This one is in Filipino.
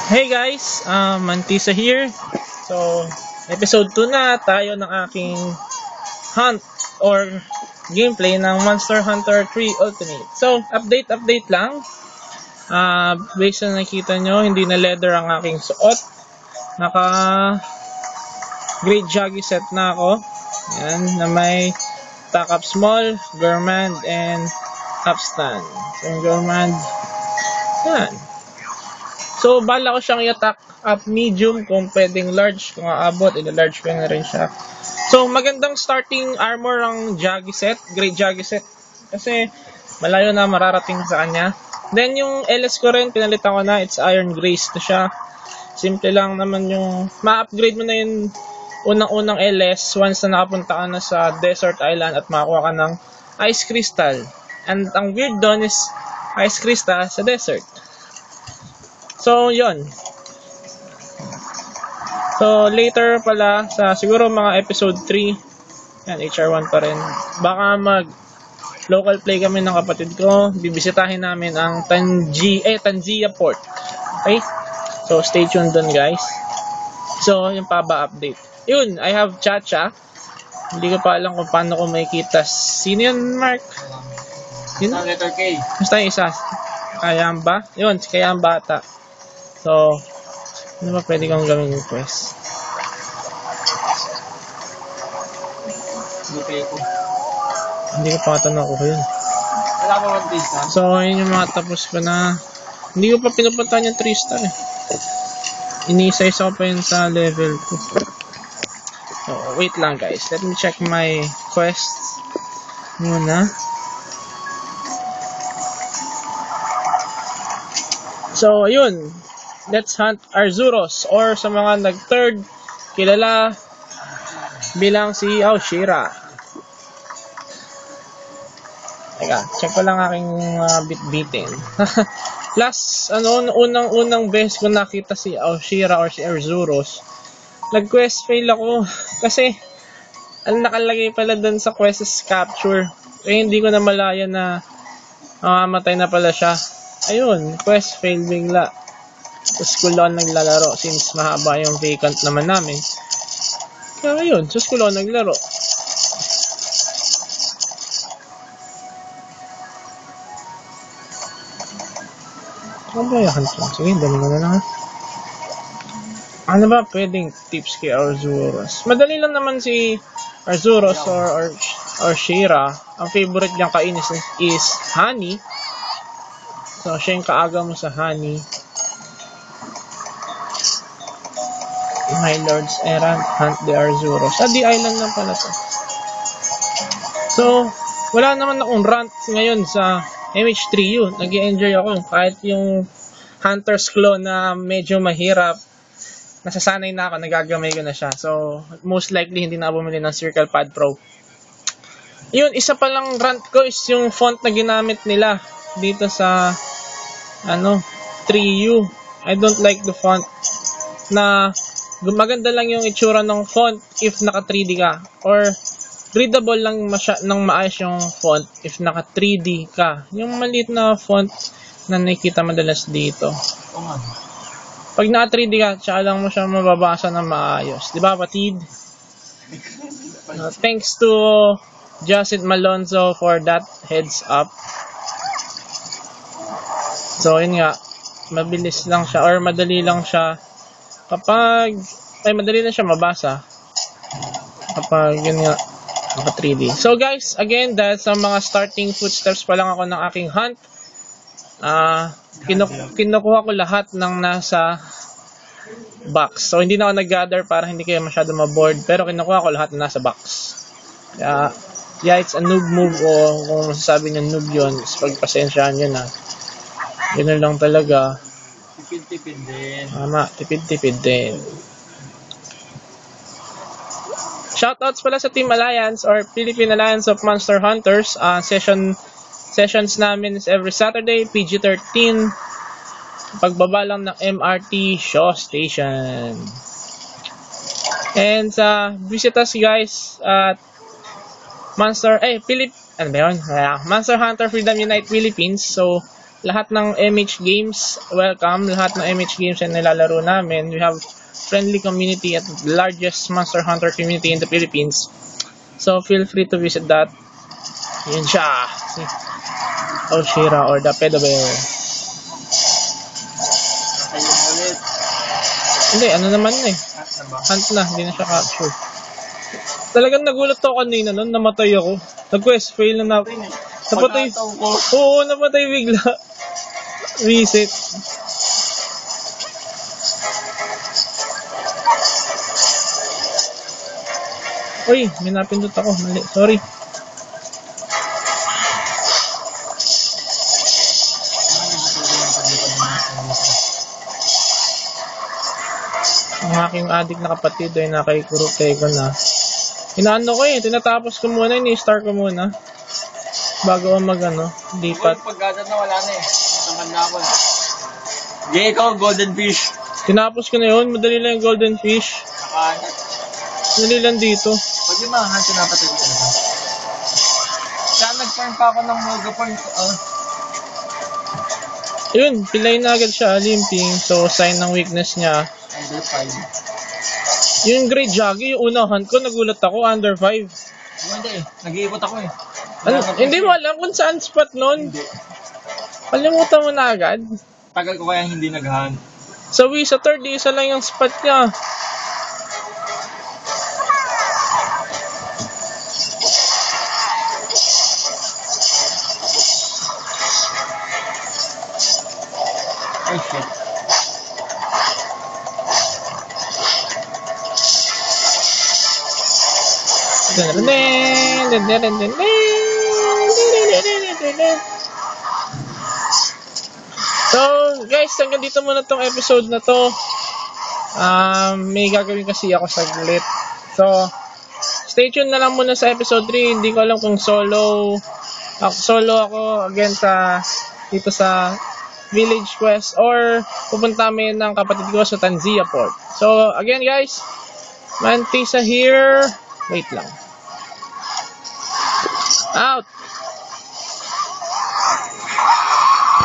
Hey guys, Mantisa here. So, episode 2 na tayo ng aking hunt or gameplay ng Monster Hunter 3 Ultimate. So, update lang. Based na nakita nyo, hindi na leather ang aking suot. Naka great joggy set na ako. Yan, na may tack-up small, gourmand, and upstand. So, yung gourmand, yan. So, bala ko siyang i-attack up medium kung pwedeng large. Kung aabot, ila-large ko na rin siya. So, magandang starting armor ang Jaggy set. Great Jaggy set. Kasi, malayo na mararating sa kanya. Then, yung LS ko rin, pinalitan ko na. It's Iron Grace to siya. Simple lang naman yung ma-upgrade mo na yung unang-unang LS once na nakapunta ka na sa Desert Island at makakuha ka ng Ice Crystal. And ang weird doon is Ice Crystal sa desert. So, yon. So, later pala, sa siguro mga episode 3, yan, HR1 pa rin, baka mag-local play kami ng kapatid ko. Bibisitahin namin ang Tangia Port. Okay? So, stay tuned dun, guys. So, yung paba update. Yun, I have Chacha. Hindi ko pa alam kung paano ko makikita. Sino yun, Mark? Yun? Letter K. Basta yung isa. Kayamba? Yun, si Kayamba ata. So, ano ba pwede kong gawin yung quest? Hindi ko pa ito nakuha yun. Wala pa 1 piece na? So, yun yung mga tapos ko na. Hindi ko pa pinupuntahan yung 3 star eh. Iniisa-isa ko pa yun sa level ko. So, wait lang guys. Let me check my quests muna. So, ayun. Let's hunt Arzuros, or sa mga nag-third, kilala bilang si Aoshira. Teka, check ko lang aking bit-bitin. Last, unang beses ko nakita si Aoshira or si Arzuros, nag-quest fail ako. Kasi, ang nakalagay pala dun sa quest is capture. Eh, hindi ko na malaya na mamamatay na pala siya. Ayun, quest fail bigla. Sa school ako naglalaro since mahaba yung vacant naman namin. Kaya yun, sa school ako naglaro. Ano ba yung hunt? Sige, dali mo na lang ha. Ano ba pwedeng tips kay Arzuros? Madali lang naman si Arzuros or Shira. Ang favorite niyang kainin is honey. So, siya yung kaaga mo sa honey. My Lord's Errant, Hunt the Arzuros. The island lang pala to. So, wala naman akong rant ngayon sa MH3U. Nag-i-enjoy ako. Kahit yung Hunter's Claw na medyo mahirap, nasasanay na ako, nagagamay ko na siya. So, most likely hindi na bumili ng Circle Pad Pro. Yun, isa pa lang rant ko is yung font na ginamit nila dito sa 3U. I don't like the font na maganda lang yung itsura ng font if naka 3D ka, or readable lang ng maayos yung font if naka 3D ka. Yung maliit na font na nakikita madalas dito, pag naka 3D ka, tsaka lang mo siya mababasa ng maayos, di ba patid? Thanks to Jacid Malonzo for that heads up. So yun nga, mabilis lang siya or madali lang siya kapag madali na siya mabasa kapag yun nga naka 3D. So guys, again, dahil sa mga starting footsteps pa lang ako ng aking hunt, kinukuha ko lahat ng nasa box. So hindi na ako nag-gather para hindi kayo masyado maboard, pero kinukuha ko lahat na nasa box. Kaya yeah, it's a noob move, o kung masasabi nyo noob yun, is pagpasensyahan nyo na. Ganun lang talaga. Tipid-tipid din. Tama, tipid-tipid din. Shoutouts pala sa Team Alliance or Philippine Alliance of Monster Hunters. Sessions namin is every Saturday, PG-13. Pagbaba lang ng MRT Shaw Station. And visit us guys at Monster Hunter Freedom Unite Philippines. So, lahat ng MH Games, welcome. Lahat ng MH Games ay nilalaro namin. We have friendly community at the largest Monster Hunter community in the Philippines. So, feel free to visit that. Yun siya. Si Oshira or the Pedo Bear. Ayun ulit. Hindi, ano naman na eh. Na ba? Hunt na, hindi na siya capture. Talagang nagulat ako kanina nun, namatay ako. Nag-quest fail na napatay. Pagkataon ko. Oo, napatay bigla. Reset. Uy, may napindot ako. Mali. Sorry. Ang aking adik na kapatid ay nakaikuro ko na. Inaano ko eh, tinatapos ko muna, ini-start ko muna. Bago ako lipat. Pagkataon na wala na eh. Natamad na ako. Gay ko, golden fish. Tinapos ko na yun, madali lang yung golden fish. Nakahanap. Madali lang dito. Pwede mahanap na napatay ko talaga. Kaya nag-farm pa ako ng Moga Farms. Yun, pilay na agad siya, limping. So, sign ng weakness niya. Under 5. Yung Great Jaggy, yung unang hunt ko, nagulat ako, under 5. Hindi eh. Nag-iikot ako eh. Hindi mo alam kung saan spot nun? Hindi. Kalimutan mo na agad. Tagal ko kaya hindi nag-hunt. Sa Wii, sa third, isa lang yung spot niya. Ay shit. So, guys, hanggang dito muna tong episode na to. May gagawin kasi ako saglit. So, stay tuned na lang muna sa episode 3. Hindi ko alam kung solo ako again dito sa Village Quest or pupunta kami ng kapatid ko sa Tanzia Port. So, again guys, Mantisa here. Wait lang. Out!